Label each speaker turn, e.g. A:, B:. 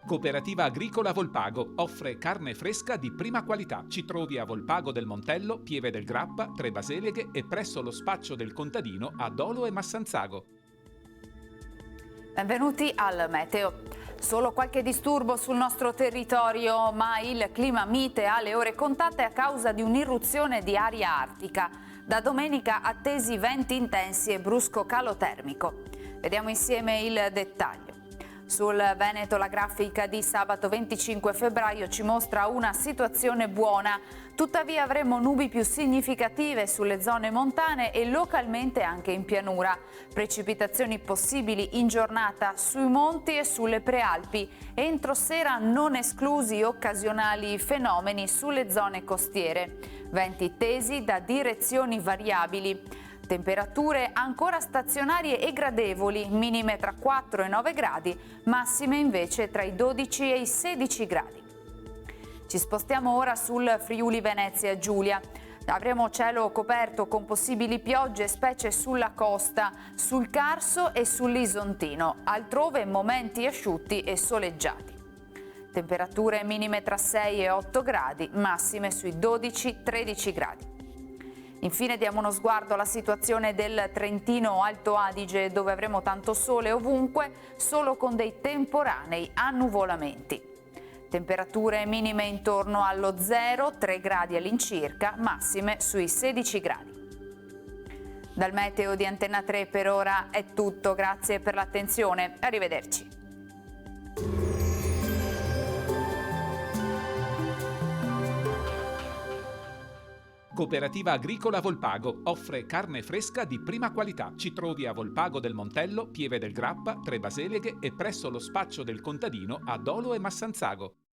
A: Cooperativa Agricola Volpago offre carne fresca di prima qualità. Ci trovi a Volpago del Montello, Pieve del Grappa, Tre Baseleghe e presso lo spaccio del contadino a Dolo e Massanzago.
B: Benvenuti al Meteo. Solo qualche disturbo sul nostro territorio, ma il clima mite alle ore contate a causa di un'irruzione di aria artica. Da domenica attesi venti intensi e brusco calo termico. Vediamo insieme il dettaglio. Sul Veneto la grafica di sabato 25 febbraio ci mostra una situazione buona, tuttavia avremo nubi più significative sulle zone montane e localmente anche in pianura. Precipitazioni possibili in giornata sui monti e sulle prealpi. Entro sera non esclusi occasionali fenomeni sulle zone costiere. Venti tesi da direzioni variabili. Temperature ancora stazionarie e gradevoli, minime tra 4 e 9 gradi, massime invece tra i 12 e i 16 gradi. Ci spostiamo ora sul Friuli Venezia Giulia. Avremo cielo coperto con possibili piogge, specie sulla costa, sul Carso e sull'Isontino, altrove momenti asciutti e soleggiati. Temperature minime tra 6 e 8 gradi, massime sui 12-13 gradi. Infine diamo uno sguardo alla situazione del Trentino Alto Adige, dove avremo tanto sole ovunque, solo con dei temporanei annuvolamenti. Temperature minime intorno allo 0, 3 gradi all'incirca, massime sui 16 gradi. Dal meteo di Antenna 3 per ora è tutto, grazie per l'attenzione, arrivederci.
A: Cooperativa Agricola Volpago offre carne fresca di prima qualità. Ci trovi a Volpago del Montello, Pieve del Grappa, Tre Baseleghe e presso lo spaccio del contadino a Dolo e Massanzago.